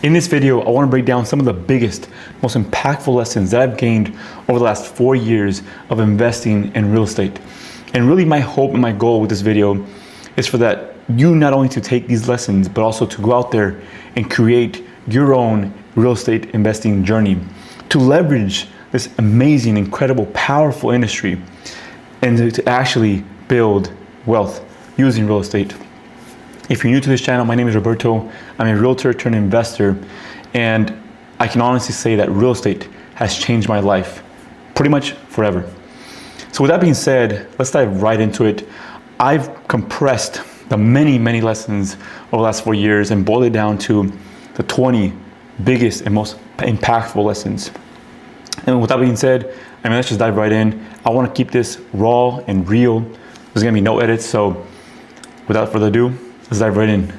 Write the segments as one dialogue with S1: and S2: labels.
S1: In this video, I want to break down some of the biggest, most impactful lessons that I've gained over the last 4 years of investing in real estate. And really my hope and my goal with this video is for that you not only to take these lessons, but also to go out there and create your own real estate investing journey, to leverage this amazing, incredible, powerful industry and to actually build wealth using real estate. If you're new to this channel, my name is Roberto. I'm a realtor turned investor, and I can honestly say that real estate has changed my life pretty much forever. So with that being said, let's dive right into it. I've compressed the many lessons over the last 4 years and boiled it down to the 20 biggest and most impactful lessons. And with that being said, let's just dive right in. I want to keep this raw and real. There's gonna be no edits, so without further ado, let's dive right in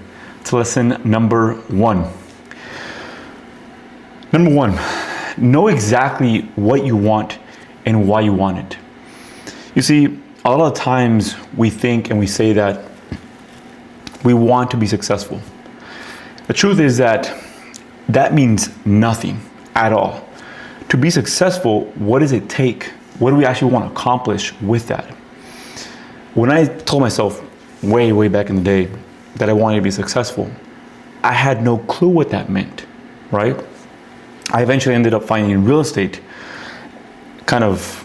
S1: to lesson number one. Number one, know exactly what you want and why you want it. You see, a lot of times we think and we say that we want to be successful. The truth is that that means nothing at all. To be successful, what does it take? What do we actually want to accomplish with that? When I told myself way back in the day that I wanted to be successful, I had no clue what that meant, right? I eventually ended up finding real estate kind of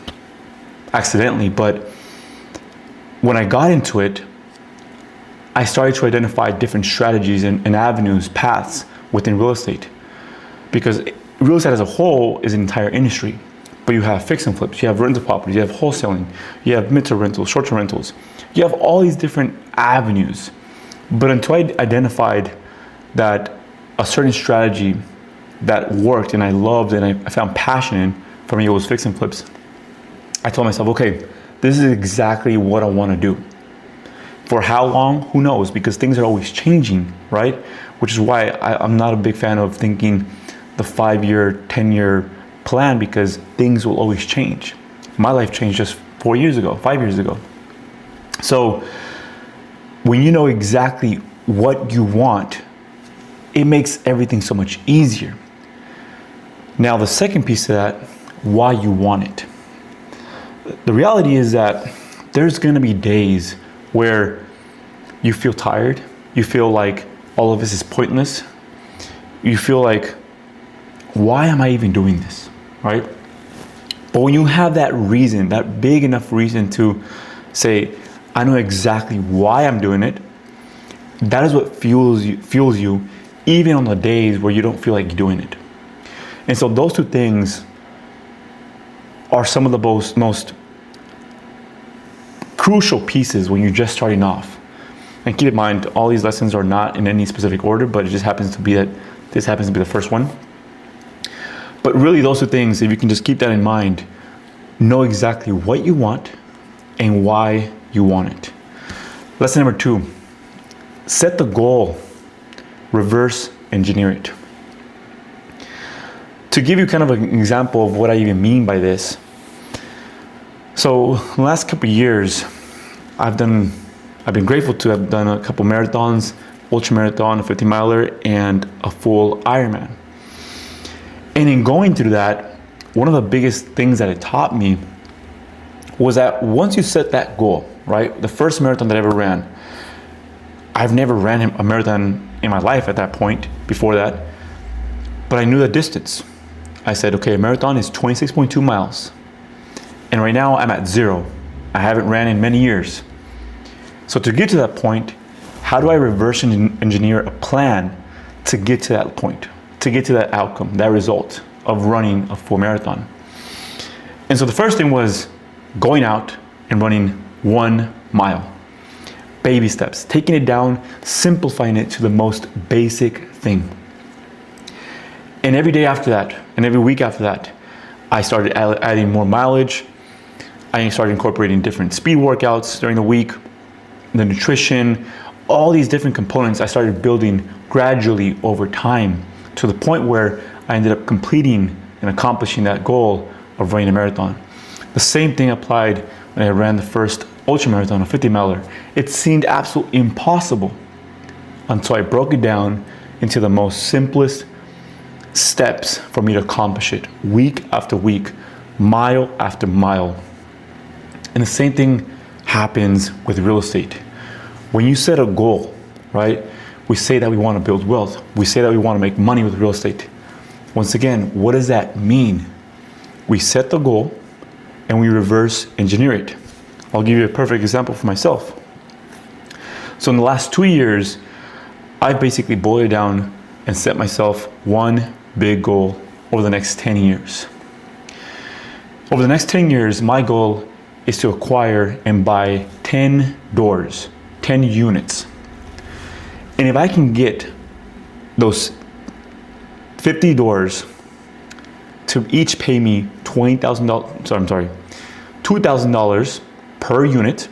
S1: accidentally, but when I got into it, I started to identify different strategies and avenues, paths within real estate. Because real estate as a whole is an entire industry, but you have fix and flips, you have rental properties, you have wholesaling, you have mid-term rentals, short-term rentals. You have all these different avenues. But until I identified that a certain strategy that worked and I loved and I found passion in, for me it was fix and flips, I told myself, okay, this is exactly what I want to do. For how long? Who knows? Because things are always changing, right? Which is why I'm not a big fan of thinking the 5-year, 10-year plan, because things will always change. My life changed just 4 years ago, 5 years ago. So when you know exactly what you want, it makes everything so much easier. Now, the second piece of that, why you want it. The reality is that there's gonna be days where you feel tired, you feel like all of this is pointless, you feel like, why am I even doing this, right? But when you have that reason, that big enough reason to say, I know exactly why I'm doing it, that is what fuels you even on the days where you don't feel like doing it. And so those two things are some of the most crucial pieces when you're just starting off. And keep in mind, all these lessons are not in any specific order, but it just happens to be that this happens to be the first one. But really those two things, if you can just keep that in mind, know exactly what you want and why you want it. Lesson number two, set the goal, reverse engineer it. To give you kind of an example of what I even mean by this. So the last couple of years, I've been grateful to have done a couple marathons, ultra marathon, a 50-miler, and a full Ironman. And in going through that, one of the biggest things that it taught me was that once you set that goal, right? The first marathon that I ever ran, I've never ran a marathon in my life at that point, before that, but I knew the distance. I said, okay, a marathon is 26.2 miles. And right now I'm at 0. I haven't ran in many years. So to get to that point, how do I reverse engineer a plan to get to that point, to get to that outcome, that result of running a full marathon? And so the first thing was going out and running 1 mile. Baby steps, taking it down, simplifying it to the most basic thing. And every day after that, and every week after that, I started adding more mileage. I started incorporating different speed workouts during the week, the nutrition, all these different components I started building gradually over time to the point where I ended up completing and accomplishing that goal of running a marathon. The same thing applied when I ran the first ultra marathon, a 50-miler. It seemed absolutely impossible until I broke it down into the most simplest, steps for me to accomplish it, week after week, mile after mile. And the same thing happens with real estate. When you set a goal, right? We say that we want to build wealth. We say that we want to make money with real estate. Once again, what does that mean? We set the goal and we reverse engineer it. I'll give you a perfect example for myself. So in the last 2 years, I've basically boiled it down and set myself one big goal over the next 10 years. Over the next 10 years, my goal is to acquire and buy 10 doors, 10 units. And if I can get those 50 doors to each pay me $2,000 per unit,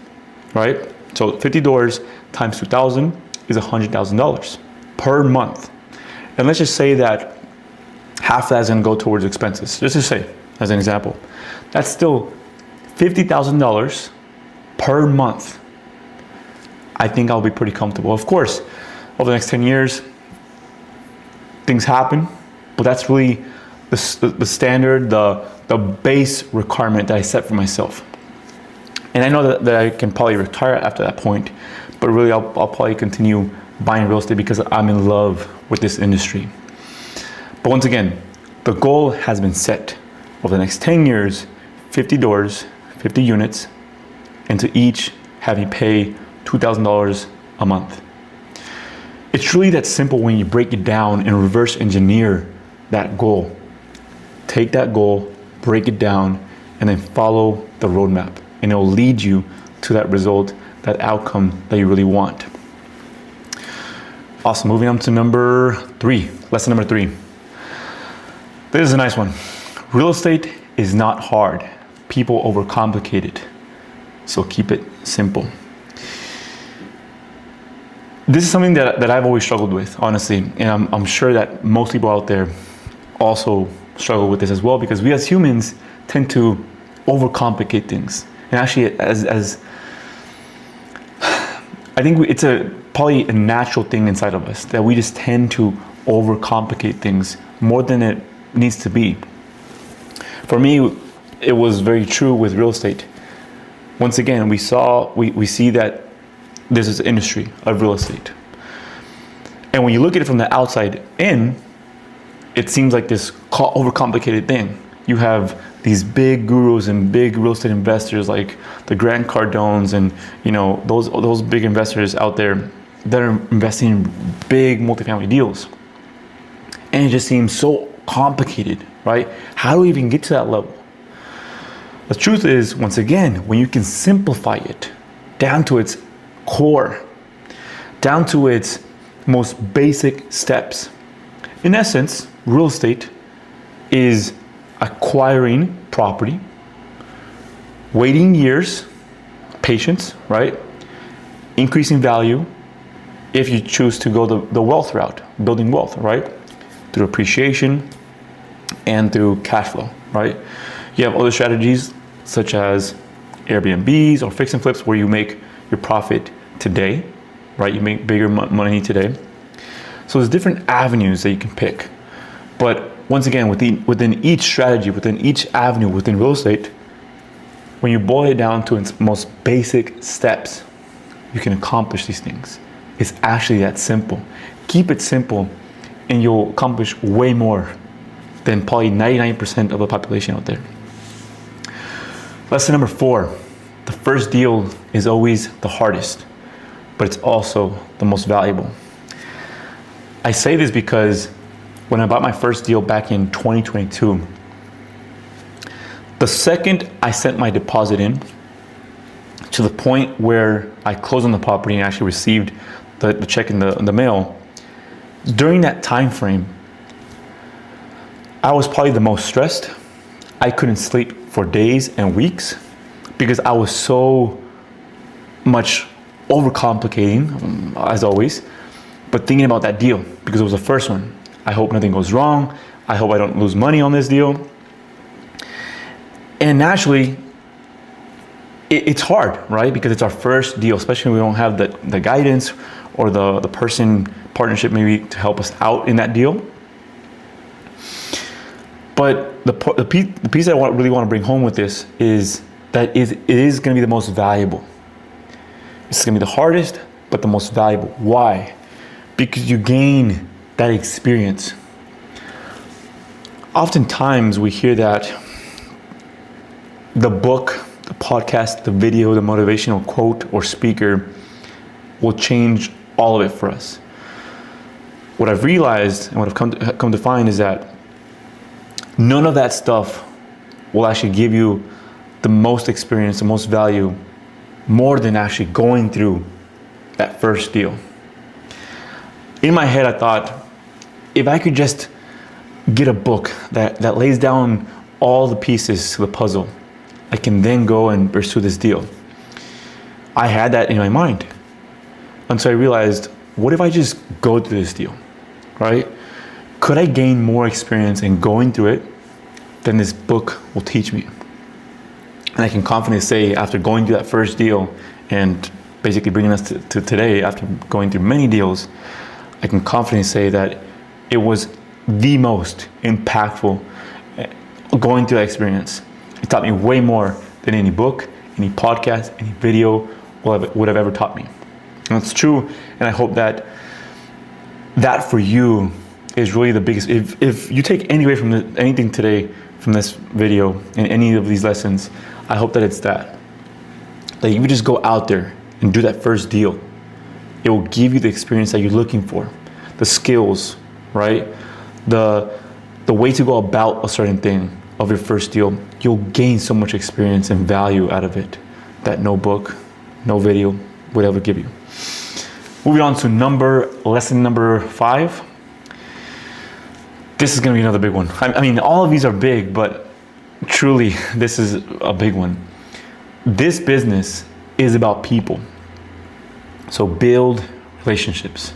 S1: right? So 50 doors times 2,000 is $100,000 per month. And let's just say that half of that is going to go towards expenses. Just to say, as an example, that's still $50,000 per month. I think I'll be pretty comfortable. Of course, over the next 10 years, things happen, but that's really the standard, the base requirement that I set for myself. And I know that I can probably retire after that point, but really I'll probably continue buying real estate because I'm in love with this industry. But once again, the goal has been set. Over the next 10 years, 50 doors, 50 units, and to each have me pay $2,000 a month. It's really that simple when you break it down and reverse engineer that goal. Take that goal, break it down, and then follow the roadmap. And it will lead you to that result, that outcome that you really want. Awesome, moving on to number 3, lesson number 3. This is a nice one. Real estate is not hard. People overcomplicate it. So keep it simple. This is something that I've always struggled with, honestly. And I'm sure that most people out there also struggle with this as well, because we as humans tend to overcomplicate things. And actually, as I think it's probably a natural thing inside of us that we just tend to overcomplicate things more than it needs to be. For me, it was very true with real estate. Once again, we see that there's this industry of real estate. And when you look at it from the outside in, it seems like this overcomplicated thing. You have these big gurus and big real estate investors like the Grant Cardones and those big investors out there that are investing in big multifamily deals. And it just seems so complicated, right? How do we even get to that level? The truth is, once again, when you can simplify it down to its core, down to its most basic steps. In essence, real estate is acquiring property, waiting years, patience, right? Increasing value if you choose to go the wealth route, building wealth, right? Through appreciation and through cash flow, right? You have other strategies such as Airbnbs or fix and flips where you make your profit today, right? You make bigger money today. So there's different avenues that you can pick. But once again, within each strategy, within each avenue, within real estate, when you boil it down to its most basic steps, you can accomplish these things. It's actually that simple. Keep it simple and you'll accomplish way more than probably 99% of the population out there. Lesson number 4, the first deal is always the hardest, but it's also the most valuable. I say this because when I bought my first deal back in 2022, the second I sent my deposit in to the point where I closed on the property and actually received the check in the mail, during that time frame, I was probably the most stressed. I couldn't sleep for days and weeks because I was so much overcomplicating, as always, but thinking about that deal because it was the first one. I hope nothing goes wrong. I hope I don't lose money on this deal. And naturally, it's hard, right? Because it's our first deal, especially when we don't have the guidance or the partnership maybe to help us out in that deal. But the piece that I really want to bring home with this is that it is going to be the most valuable. It's going to be the hardest, but the most valuable. Why? Because you gain that experience. Oftentimes we hear that the book, the podcast, the video, the motivational quote or speaker will change all of it for us. What I've realized and what I've come to find is that none of that stuff will actually give you the most experience, the most value, more than actually going through that first deal. In my head, I thought, if I could just get a book that lays down all the pieces to the puzzle, I can then go and pursue this deal. I had that in my mind. And so I realized, what if I just go through this deal, right? Could I gain more experience in going through it than this book will teach me? And I can confidently say, after going through that first deal and basically bringing us to today, after going through many deals, I can confidently say that it was the most impactful going through that experience. It taught me way more than any book, any podcast, any video would have ever taught me. And it's true, and I hope that for you is really the biggest. If you take anything today from this video and any of these lessons, I hope that it's that you just go out there and do that first deal. It will give you the experience that you're looking for, the skills, right? The way to go about a certain thing of your first deal. You'll gain so much experience and value out of it that no book, no video would ever give you. Moving on to lesson number 5. This is going to be another big one. I mean, all of these are big, but truly, this is a big one. This business is about people. So build relationships.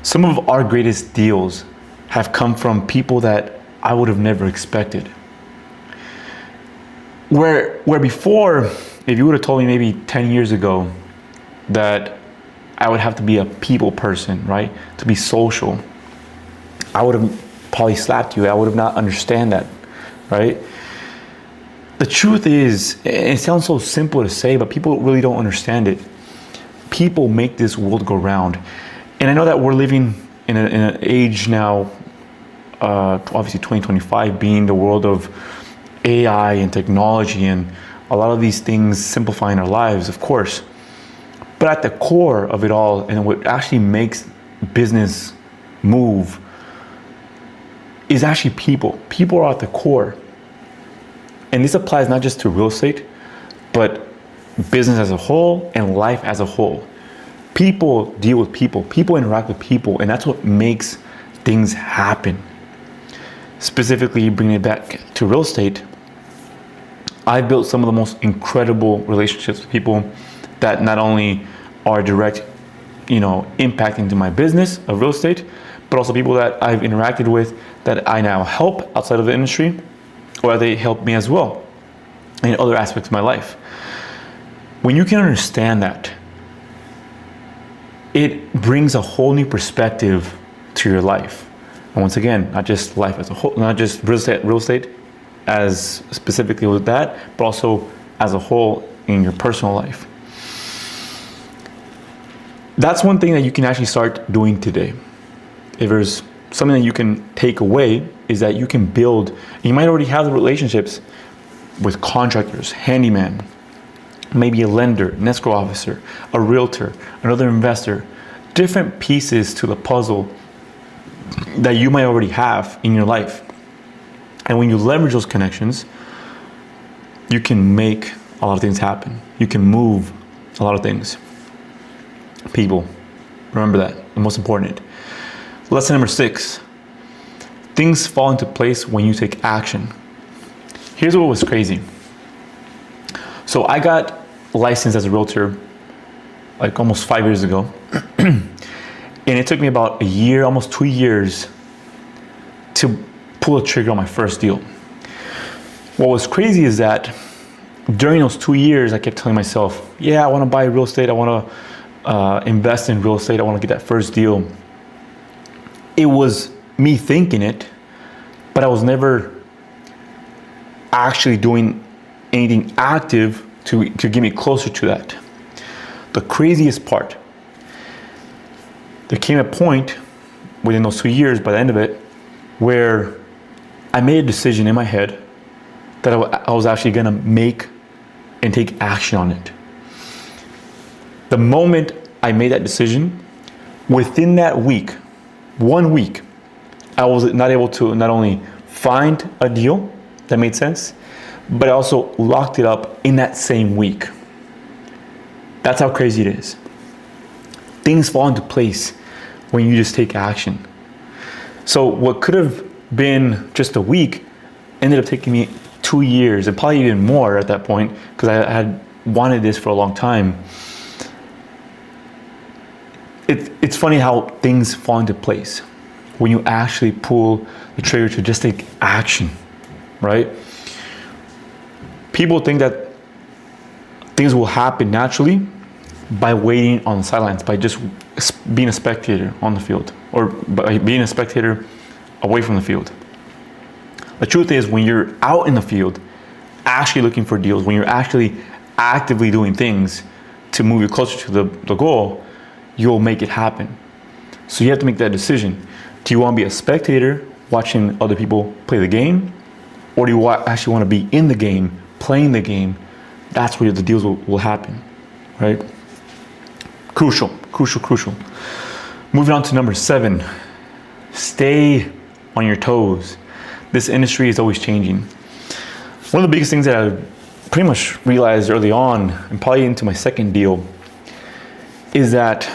S1: Some of our greatest deals have come from people that I would have never expected. Where before, if you would have told me maybe 10 years ago that I would have to be a people person, right? To be social, I would have probably slapped you. I would have not understand that, right? The truth is, it sounds so simple to say, but people really don't understand it. People make this world go round. And I know that we're living in an age now, obviously 2025 being the world of AI and technology and a lot of these things simplifying our lives, of course. But at the core of it all, and what actually makes business move, is actually people. People are at the core. And this applies not just to real estate, but business as a whole and life as a whole. People deal with people. People interact with people, and that's what makes things happen. Specifically, bringing it back to real estate, I've built some of the most incredible relationships with people that not only are direct, impacting to my business of real estate, but also people that I've interacted with that I now help outside of the industry, or they help me as well in other aspects of my life. When you can understand that, it brings a whole new perspective to your life. And once again, not just life as a whole, not just real estate as specifically with that, but also as a whole in your personal life. That's one thing that you can actually start doing today. If there's something that you can take away, is that you can build, you might already have the relationships with contractors, handyman, maybe a lender, an escrow officer, a realtor, another investor, different pieces to the puzzle that you might already have in your life. And when you leverage those connections, you can make a lot of things happen. You can move a lot of things. People, remember that, the most important. Lesson number 6, things fall into place when you take action. Here's what was crazy. So I got licensed as a realtor like almost 5 years ago. And it took me about a year, almost 2 years to pull a trigger on my first deal. What was crazy is that during those 2 years, I kept telling myself, yeah, I want to buy real estate. I want to invest in real estate. I want to get that first deal. It was me thinking it, but I was never actually doing anything active to get me closer to that. The craziest part, there came a point within those 2 years, by the end of it, where I made a decision in my head that I was actually gonna make and take action on it. The moment I made that decision, within that week, 1 week, I was not able to not only find a deal that made sense, but I also locked it up in that same week. That's how crazy it is. Things fall into place when you just take action. So what could have been just a week ended up taking me 2 years, and probably even more at that point, because I had wanted this for a long time. It's funny how things fall into place when you actually pull the trigger to just take action, right? People think that things will happen naturally by waiting on the sidelines, by just being a spectator on the field, or by being a spectator away from the field. The truth is, when you're out in the field, actually looking for deals, when you're actually actively doing things to move you closer to the goal, you'll make it happen. So you have to make that decision. Do you want to be a spectator watching other people play the game? Or do you actually want to be in the game, playing the game? That's where the deals will happen, right? Crucial. Moving on to number 7, stay on your toes. This industry is always changing. One of the biggest things that I pretty much realized early on, and probably into my second deal, is that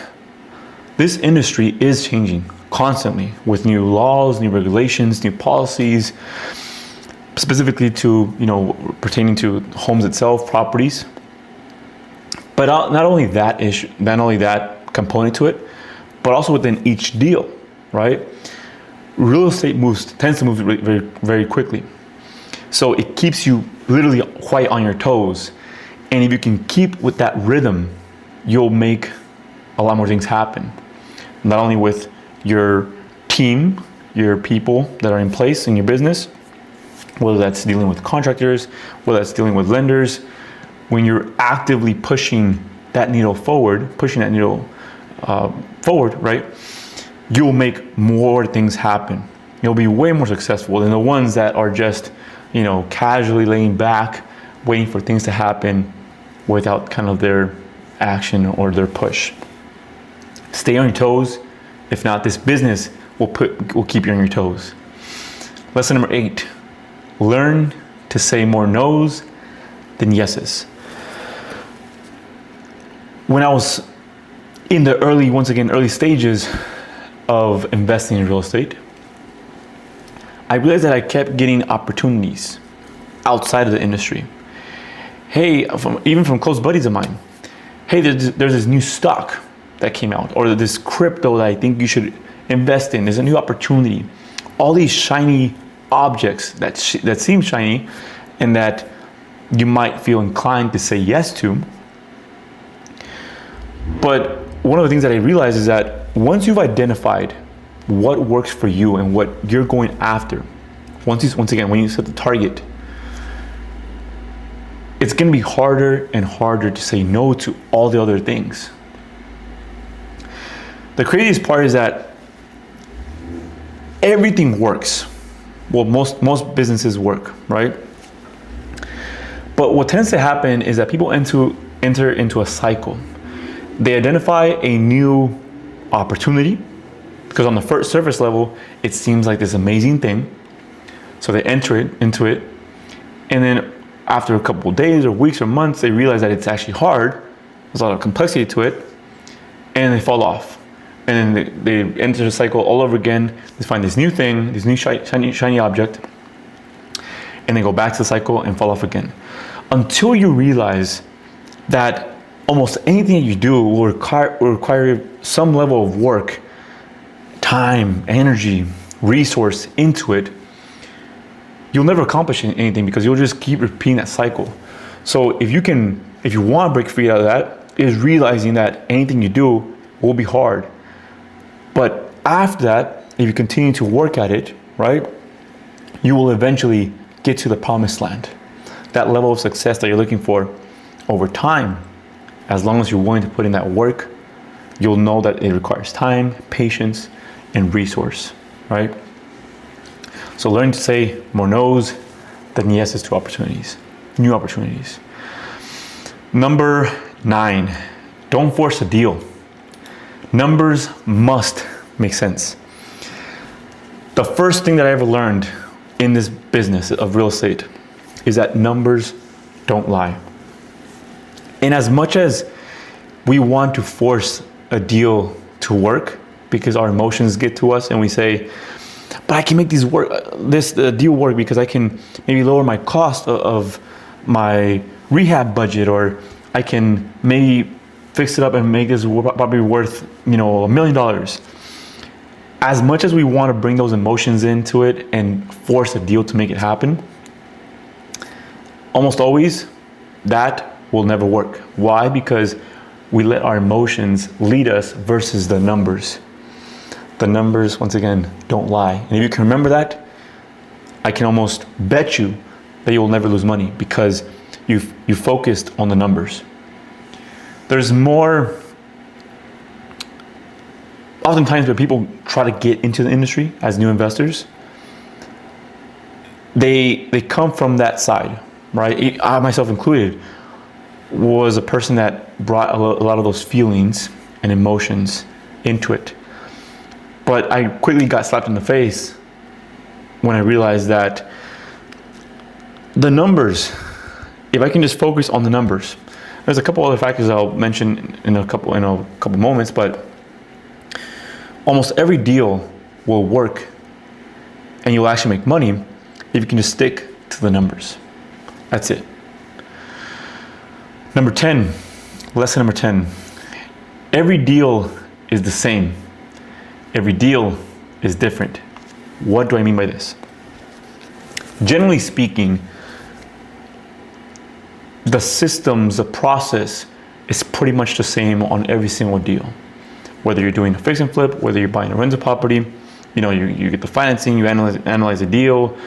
S1: this industry is changing constantly with new laws, new regulations, new policies, specifically to, pertaining to homes itself, properties. But not only that component to it, but also within each deal, right? Real estate tends to move very, very quickly. So it keeps you literally quite on your toes. And if you can keep with that rhythm, you'll make a lot more things happen. Not only with your team, your people that are in place in your business, whether that's dealing with contractors, whether that's dealing with lenders. When you're actively pushing that needle forward, right, you'll make more things happen. You'll be way more successful than the ones that are just, casually laying back, waiting for things to happen without kind of their action or their push. Stay on your toes. If not, this business will keep you on your toes. Lesson number 8, learn to say more no's than yeses. When I was in the early stages of investing in real estate, I realized that I kept getting opportunities outside of the industry. Hey, even from close buddies of mine. Hey, there's this new stock that came out, or this crypto that I think you should invest in. There's a new opportunity. All these shiny objects that seem shiny and that you might feel inclined to say yes to. But one of the things that I realized is that once you've identified what works for you and what you're going after, once again, when you set the target, it's going to be harder and harder to say no to all the other things. The craziest part is that everything works. Well, most businesses work, right? But what tends to happen is that people enter into a cycle. They identify a new opportunity, because on the first surface level, it seems like this amazing thing. So they enter into it, and then after a couple of days or weeks or months, they realize that it's actually hard. There's a lot of complexity to it, and they fall off. And then they enter the cycle all over again. They find this new thing, this new shiny object, and they go back to the cycle and fall off again. Until you realize that almost anything that you do will require some level of work, time, energy, resource into it, you'll never accomplish anything, because you'll just keep repeating that cycle. So if you want to break free out of that, is realizing that anything you do will be hard. But after that, if you continue to work at it, right, you will eventually get to the promised land. That level of success that you're looking for over time, as long as you're willing to put in that work, you'll know that it requires time, patience, and resource, right? So learn to say more no's than yeses to opportunities, new opportunities. Number 9, don't force a deal. Numbers must make sense. The first thing that I ever learned in this business of real estate is that numbers don't lie. And as much as we want to force a deal to work because our emotions get to us and we say, but I can make this deal work because I can maybe lower my cost of my rehab budget, or I can maybe fix it up and make this property worth, $1 million. As much as we want to bring those emotions into it and force a deal to make it happen, almost always that will never work. Why? Because we let our emotions lead us versus the numbers. The numbers, once again, don't lie. And if you can remember that, I can almost bet you that you will never lose money because you focused on the numbers. There's more, oftentimes when people try to get into the industry as new investors, they come from that side, right? I myself included was a person that brought a lot of those feelings and emotions into it. But I quickly got slapped in the face when I realized that the numbers, if I can just focus on the numbers, there's a couple other factors I'll mention in a couple moments, but almost every deal will work and you'll actually make money if you can just stick to the numbers. That's it. Lesson number 10. Every deal is the same. Every deal is different. What do I mean by this? Generally speaking, the systems, the process is pretty much the same on every single deal. Whether you're doing a fix and flip, whether you're buying a rental property, you get the financing, you analyze a deal,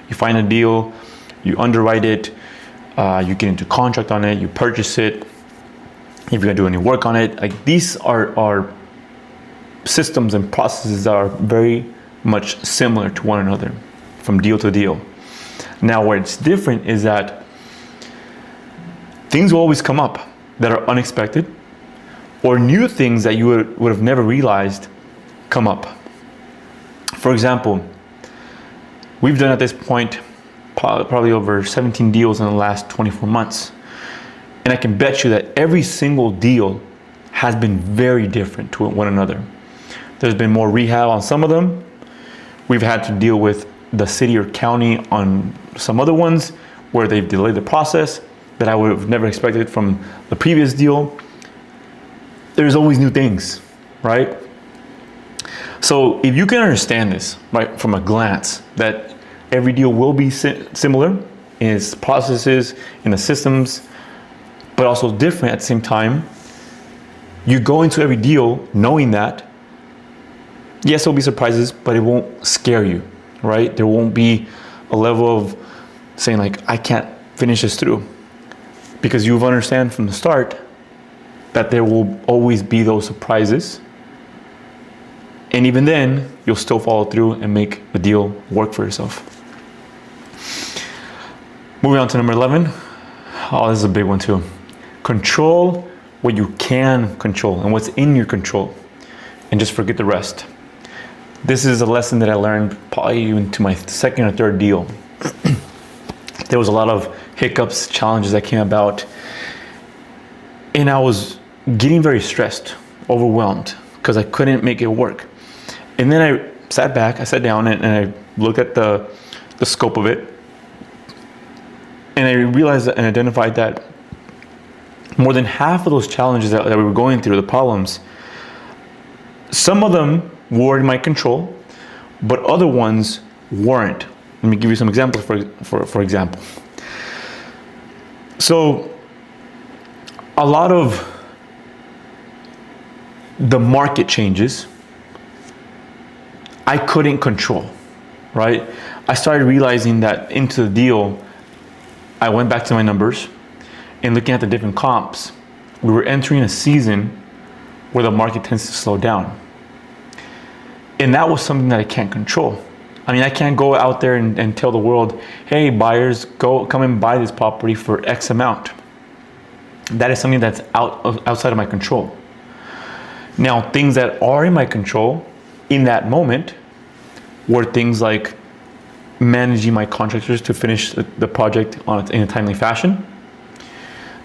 S1: you find a deal, you underwrite it, you get into contract on it, you purchase it. If you're gonna do any work on it, like these are systems and processes that are very much similar to one another from deal to deal. Now, where it's different is that things will always come up that are unexpected, or new things that you would have never realized come up. For example, we've done at this point probably over 17 deals in the last 24 months. And I can bet you that every single deal has been very different to one another. There's been more rehab on some of them. We've had to deal with the city or county on some other ones where they've delayed the process that I would have never expected from the previous deal. There's always new things, right? So if you can understand this, right, from a glance, that every deal will be similar in its processes, in the systems, but also different at the same time, you go into every deal knowing that, yes, there'll be surprises, but it won't scare you, right? There won't be a level of saying like, I can't finish this through, because you've understand from the start that there will always be those surprises. And even then, you'll still follow through and make the deal work for yourself. Moving on to number 11. Oh, this is a big one too. Control what you can control and what's in your control, and just forget the rest. This is a lesson that I learned probably even to my second or third deal. There was a lot of hiccups, challenges that came about, and I was getting very stressed, overwhelmed, because I couldn't make it work. And then I sat down and I looked at the scope of it, and I realized and identified that more than half of those challenges that we were going through, the problems, some of them were in my control, but other ones weren't. Let me give you some examples for example. So a lot of the market changes I couldn't control, right? I started realizing that into the deal, I went back to my numbers and looking at the different comps, we were entering a season where the market tends to slow down. And that was something that I can't control. I mean, I can't go out there and tell the world, hey, buyers, come and buy this property for X amount. That is something that's outside of my control. Now, things that are in my control in that moment were things like managing my contractors to finish the project in a timely fashion.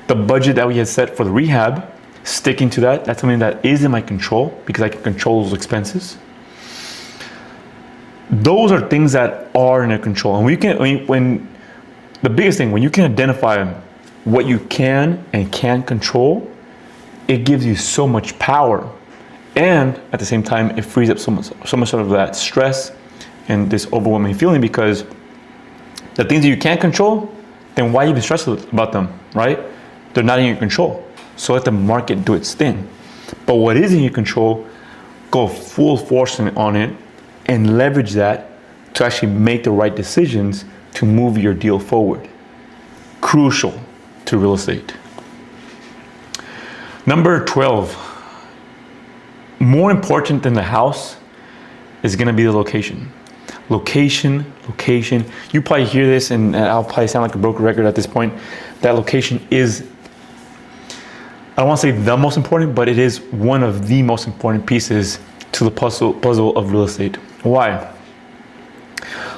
S1: The budget that we had set for the rehab, sticking to that, that's something that is in my control because I can control those expenses. Those are things that are in our control. And the biggest thing, when you can identify what you can and can't control, it gives you so much power. And at the same time, it frees up so much of that stress and this overwhelming feeling, because the things that you can't control, then why even stress about them, right? They're not in your control. So let the market do its thing. But what is in your control, go full force on it and leverage that to actually make the right decisions to move your deal forward. Crucial to real estate. Number 12, more important than the house is gonna be the location. Location. You probably hear this, and I'll probably sound like a broken record at this point, that location is, I don't want to say the most important, but it is one of the most important pieces to the puzzle of real estate. Why?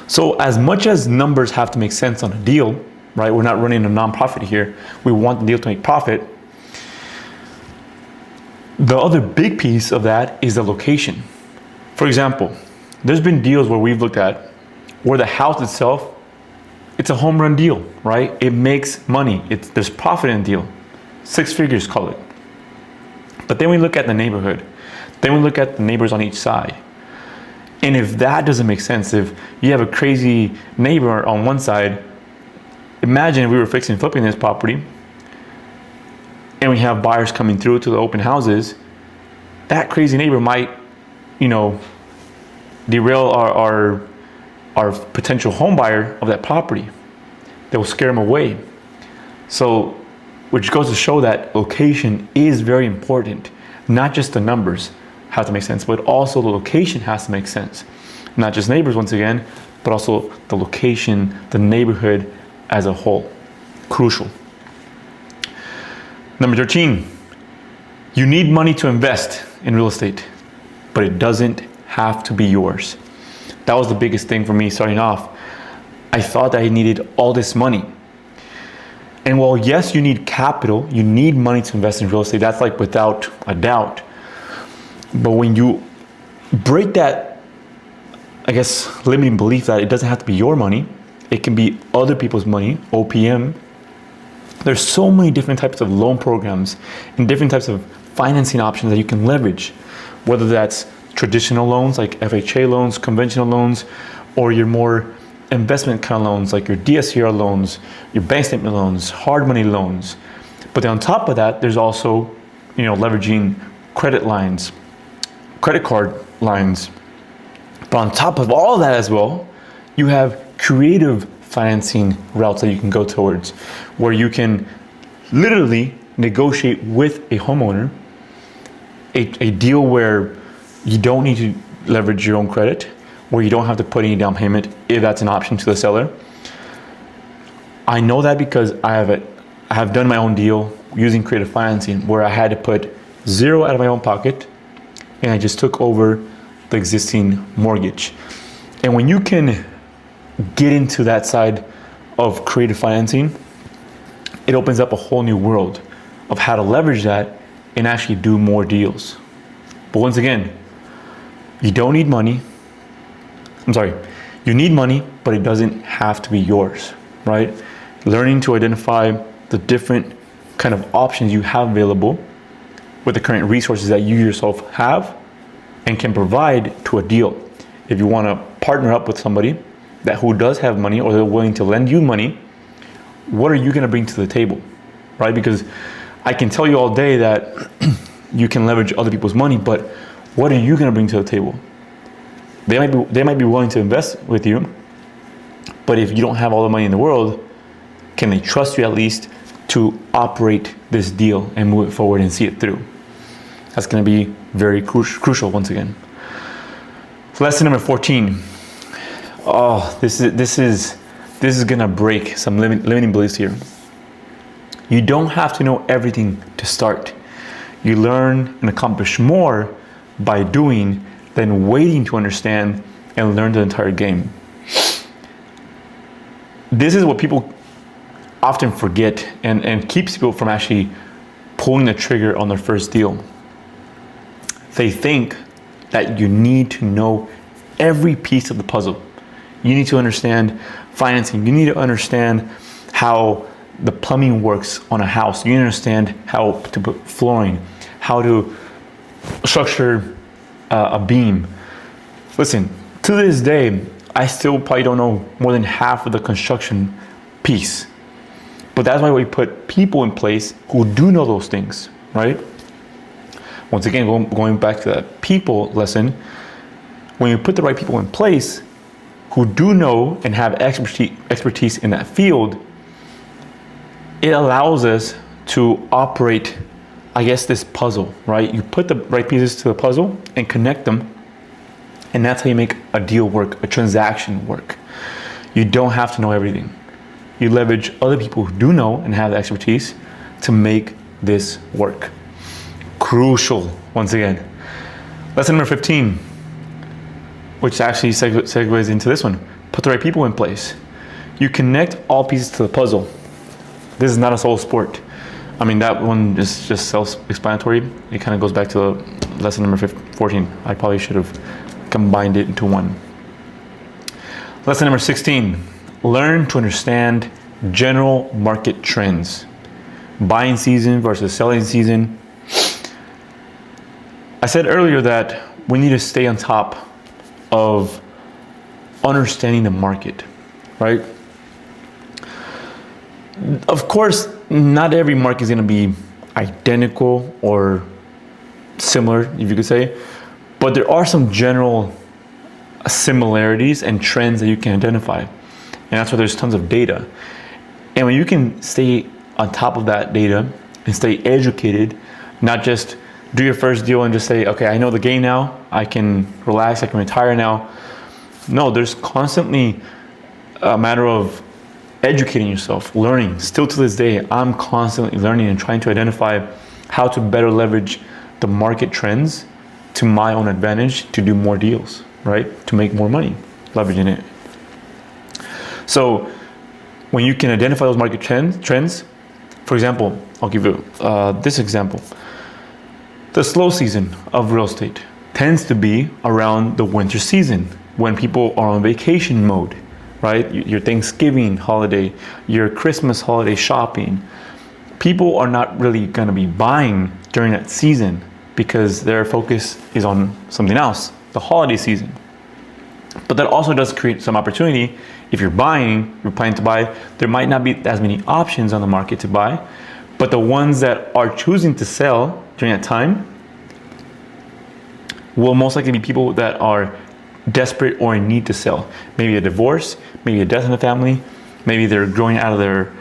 S1: So as much as numbers have to make sense on a deal, right? We're not running a nonprofit here. We want the deal to make profit. The other big piece of that is the location. For example, there's been deals where we've looked at where the house itself, it's a home run deal, right? It makes money. There's profit in the deal. 6 figures, call it. But then we look at the neighborhood. Then we look at the neighbors on each side. And if that doesn't make sense, if you have a crazy neighbor on one side, imagine if we were flipping this property and we have buyers coming through to the open houses, that crazy neighbor might, derail our potential home buyer of that property. That will scare them away. So, which goes to show that location is very important. Not just the numbers have to make sense, but also the location has to make sense. Not just neighbors, once again, but also the location, the neighborhood as a whole. Crucial. Number 13, you need money to invest in real estate, but it doesn't have to be yours. That was the biggest thing for me starting off. I thought that I needed all this money. And while yes, you need capital, you need money to invest in real estate, that's like without a doubt. But when you break that, I guess, limiting belief that it doesn't have to be your money, it can be other people's money, OPM. There's so many different types of loan programs and different types of financing options that you can leverage, whether that's traditional loans like FHA loans, conventional loans, or your more investment kind of loans like your DSCR loans, your bank statement loans, hard money loans. But then on top of that, there's also, leveraging credit lines, credit card lines. But on top of all that as well, you have creative financing routes that you can go towards, where you can literally negotiate with a homeowner a deal where you don't need to leverage your own credit, where you don't have to put any down payment if that's an option to the seller. I know that because I have done my own deal using creative financing where I had to put zero out of my own pocket and I just took over the existing mortgage. And when you can get into that side of creative financing, it opens up a whole new world of how to leverage that and actually do more deals. But once again, you don't need money. You need money, but it doesn't have to be yours, right? Learning to identify the different kind of options you have available with the current resources that you yourself have and can provide to a deal. If you want to partner up with somebody who does have money or they're willing to lend you money, what are you going to bring to the table, right? Because I can tell you all day that you can leverage other people's money, but what are you going to bring to the table? They might be willing to invest with you, but if you don't have all the money in the world, can they trust you at least to operate this deal and move it forward and see it through? That's going to be very crucial once again. So lesson number 14. Oh, this is going to break some limiting beliefs here. You don't have to know everything to start. You learn and accomplish more by doing than waiting to understand and learn the entire game. This is what people often forget and keeps people from actually pulling the trigger on their first deal. They think that you need to know every piece of the puzzle. You need to understand financing. You need to understand how the plumbing works on a house. You need to understand how to put flooring, how to structure a beam. Listen, to this day, I still probably don't know more than half of the construction piece. But that's why we put people in place who do know those things, right? Once again, going back to that people lesson, when you put the right people in place who do know and have expertise in that field, it allows us to operate, I guess, this puzzle, right? You put the right pieces to the puzzle and connect them, and that's how you make a deal work, a transaction work. You don't have to know everything. You leverage other people who do know and have the expertise to make this work. Crucial, once again. Lesson number 15, which actually segues into this one. Put the right people in place. You connect all pieces to the puzzle. This is not a solo sport. I mean, that one is just self-explanatory. It kind of goes back to lesson number 14. I probably should have combined it into one. Lesson number 16, learn to understand general market trends. Buying season versus selling season. I said earlier that we need to stay on top of understanding the market, right? Of course, not every market is going to be identical or similar, if you could say, but there are some general similarities and trends that you can identify. And that's why there's tons of data. And when you can stay on top of that data and stay educated, not just do your first deal and just say, okay, I know the game now, I can relax, I can retire now. No, there's constantly a matter of educating yourself, learning. Still to this day, I'm constantly learning and trying to identify how to better leverage the market trends to my own advantage to do more deals, right? To make more money, leveraging it. So when you can identify those market trends, for example, I'll give you this example. The slow season of real estate tends to be around the winter season when people are on vacation mode, right? Your Thanksgiving holiday, your Christmas holiday shopping. People are not really going to be buying during that season because their focus is on something else, the holiday season. But that also does create some opportunity. If you're planning to buy, there might not be as many options on the market to buy, but the ones that are choosing to sell during that time will most likely be people that are desperate or in need to sell. Maybe a divorce, maybe a death in the family, maybe they're growing out of their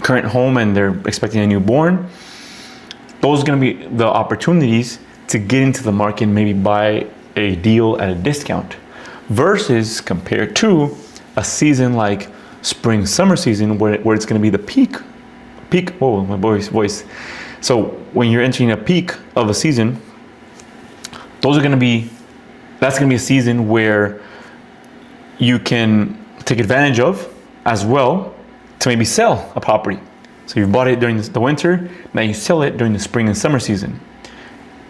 S1: current home and they're expecting a newborn. Those are going to be the opportunities to get into the market and maybe buy a deal at a discount, versus compared to a season like spring, summer season where it's going to be the peak. Oh, my voice. So when you're entering a peak of a season, that's going to be a season where you can take advantage of as well to maybe sell a property. So you bought it during the winter, now you sell it during the spring and summer season.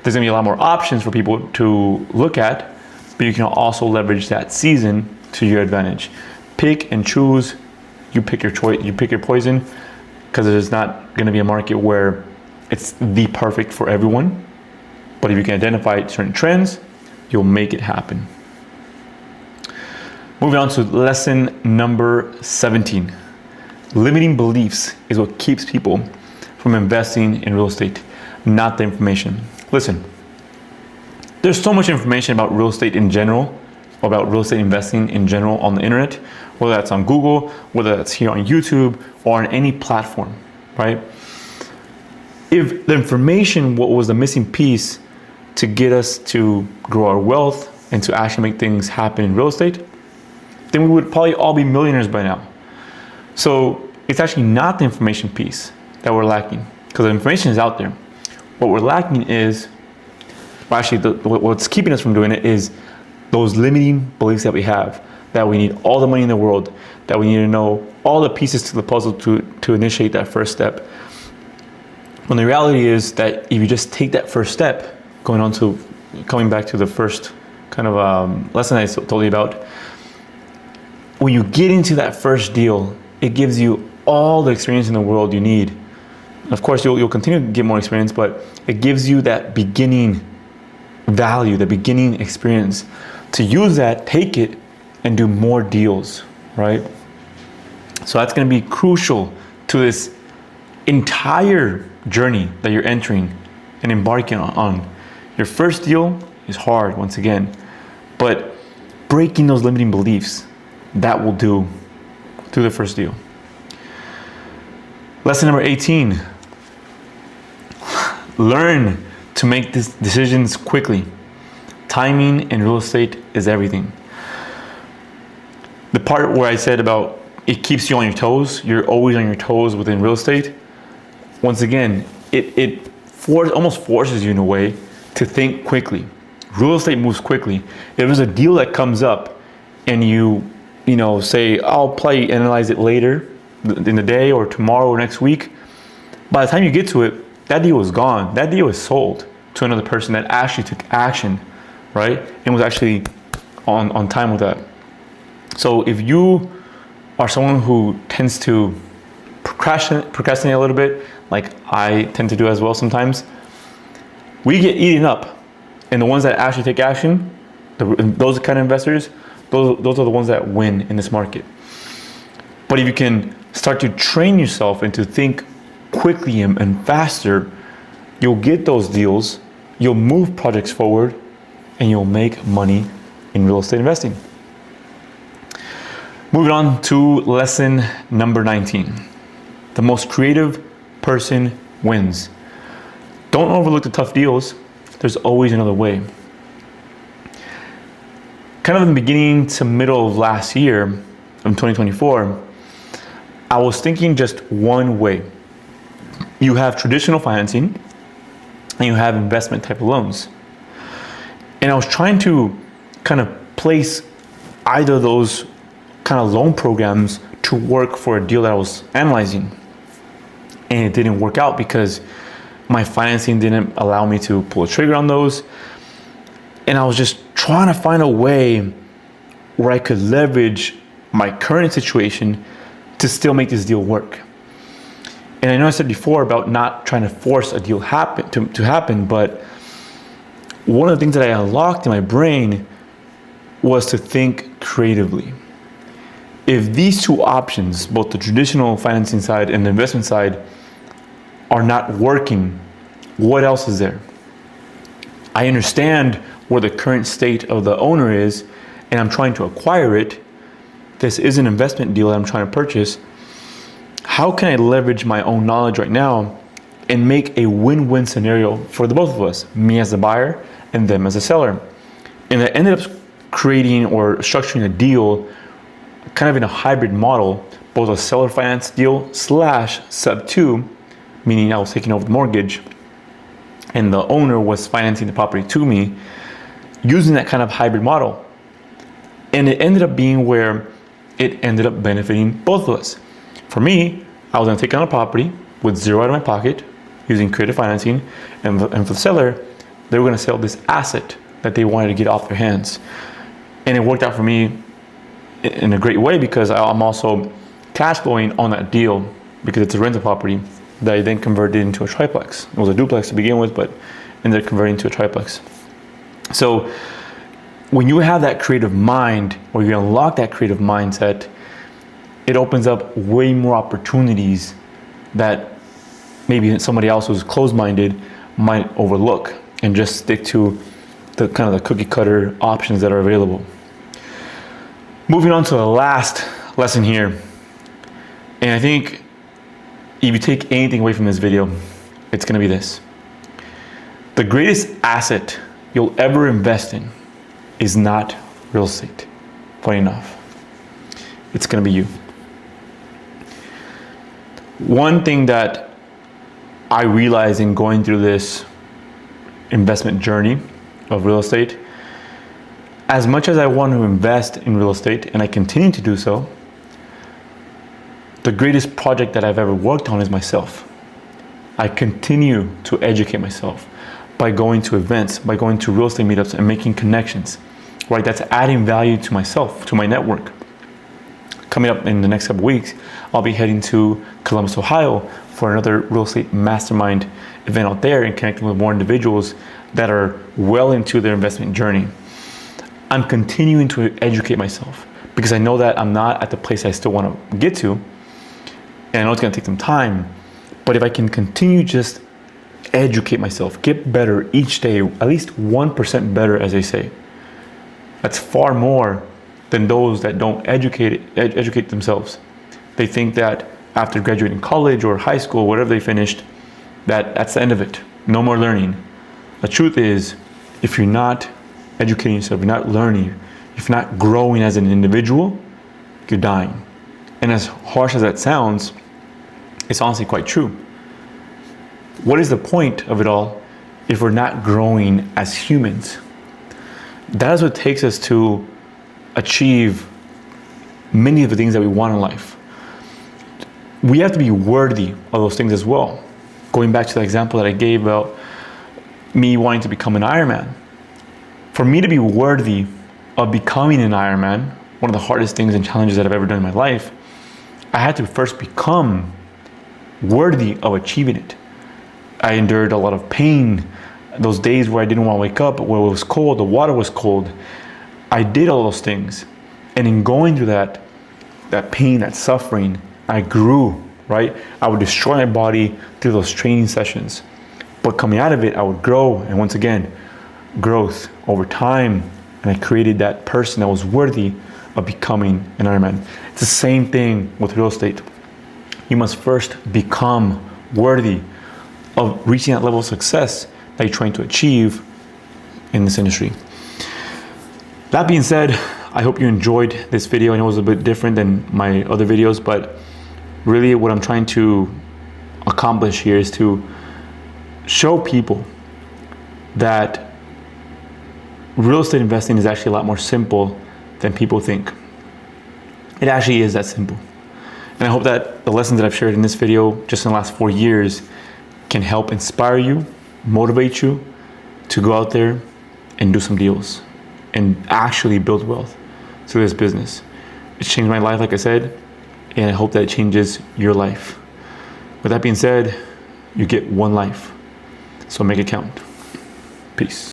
S1: There's going to be a lot more options for people to look at, but you can also leverage that season to your advantage. Pick and choose. You pick your choice. You pick your poison, because there's not going to be a market where it's the perfect for everyone. But if you can identify certain trends, you'll make it happen. Moving on to lesson number 17. Limiting beliefs is what keeps people from investing in real estate, not the information. Listen, There's so much information about real estate in general, about real estate investing in general on the internet, whether that's on Google, whether that's here on YouTube, or on any platform, right? If the information, what was the missing piece to get us to grow our wealth and to actually make things happen in real estate, then we would probably all be millionaires by now. So it's actually not the information piece that we're lacking, because the information is out there. What we're lacking is, well, actually what's keeping us from doing it is those limiting beliefs that we have, that we need all the money in the world, that we need to know all the pieces to the puzzle to initiate that first step. When the reality is that if you just take that first step, coming back to the first kind of lesson I told you about, when you get into that first deal, it gives you all the experience in the world you need. Of course, you'll continue to get more experience, but it gives you that beginning value, the beginning experience. To use that, take it, and do more deals, right? So that's going to be crucial to this entire journey that you're entering and embarking on. Your first deal is hard, once again, but breaking those limiting beliefs, that will do through the first deal. Lesson number 18. Learn to make these decisions quickly. Timing in real estate is everything. The part where I said about it keeps you on your toes, you're always on your toes within real estate. Once again, it almost forces you in a way to think quickly. Real estate moves quickly. If there's a deal that comes up and you say, I'll probably analyze it later in the day or tomorrow or next week, by the time you get to it, that deal is gone. That deal is sold to another person that actually took action, right? And was actually on time with that. So if you are someone who tends to procrastinate a little bit, like I tend to do as well sometimes, we get eaten up. And the ones that actually take action, those kind of investors, those are the ones that win in this market. But if you can start to train yourself and to think quickly and faster, you'll get those deals, you'll move projects forward, and you'll make money in real estate investing. Moving on to lesson number 19. The most creative person wins. Don't overlook the tough deals. There's always another way. Kind of in the beginning to middle of last year, in 2024, I was thinking just one way. You have traditional financing and you have investment type of loans. And I was trying to kind of place either of those kind of loan programs to work for a deal that I was analyzing. And it didn't work out because my financing didn't allow me to pull a trigger on those. And I was just trying to find a way where I could leverage my current situation to still make this deal work. And I know I said before about not trying to force a deal to happen, but one of the things that I unlocked in my brain was to think creatively. If these two options, both the traditional financing side and the investment side, are not working, what else is there? I understand where the current state of the owner is, and I'm trying to acquire it. This is an investment deal that I'm trying to purchase. How can I leverage my own knowledge right now and make a win-win scenario for the both of us, me as a buyer and them as a seller? And I ended up creating or structuring a deal kind of in a hybrid model, both a seller finance deal / sub 2, meaning I was taking over the mortgage and the owner was financing the property to me, using that kind of hybrid model. And it ended up being where it ended up benefiting both of us. For me, I was going to take on a property with zero out of my pocket using creative financing, and for the seller, they were going to sell this asset that they wanted to get off their hands. And it worked out for me in a great way because I'm also cash flowing on that deal because it's a rental property that I then converted into a triplex. It was a duplex to begin with, but ended up converting to a triplex. So when you have that creative mind, or you unlock that creative mindset, it opens up way more opportunities that maybe somebody else who's closed-minded might overlook and just stick to the kind of the cookie cutter options that are available. Moving on to the last lesson here. And I think if you take anything away from this video, it's going to be this. The greatest asset you'll ever invest in is not real estate. Funny enough, it's going to be you. One thing that I realized in going through this investment journey of real estate, as much as I want to invest in real estate, and I continue to do so, the greatest project that I've ever worked on is myself. I continue to educate myself by going to events, by going to real estate meetups and making connections, right? That's adding value to myself, to my network. Coming up in the next couple of weeks, I'll be heading to Columbus, Ohio for another real estate mastermind event out there and connecting with more individuals that are well into their investment journey. I'm continuing to educate myself because I know that I'm not at the place I still want to get to. And I know it's going to take some time, but if I can continue just educate myself, get better each day, at least 1% better, as they say, that's far more than those that don't educate themselves. They think that after graduating college or high school, whatever they finished, that's the end of it. No more learning. The truth is, if you're not educating yourself, you're not learning, if you're not growing as an individual, you're dying. And as harsh as that sounds, it's honestly quite true. What is the point of it all if we're not growing as humans? That is what takes us to achieve many of the things that we want in life. We have to be worthy of those things as well. Going back to the example that I gave about me wanting to become an Ironman. For me to be worthy of becoming an Ironman, one of the hardest things and challenges that I've ever done in my life, I had to first become worthy of achieving it. I endured a lot of pain, those days where I didn't want to wake up, where it was cold, the water was cold. I did all those things. And in going through that pain, that suffering, I grew, right? I would destroy my body through those training sessions. But coming out of it, I would grow. And once again, growth over time. And I created that person that was worthy of becoming an Ironman. It's the same thing with real estate. You must first become worthy of reaching that level of success that you're trying to achieve in this industry. That being said, I hope you enjoyed this video. I know it was a bit different than my other videos, but really what I'm trying to accomplish here is to show people that real estate investing is actually a lot more simple than people think. It actually is that simple. And I hope that the lessons that I've shared in this video just in the last 4 years can help inspire you, motivate you to go out there and do some deals and actually build wealth through this business. It's changed my life, like I said, and I hope that it changes your life. With that being said, you get one life, so make it count. Peace.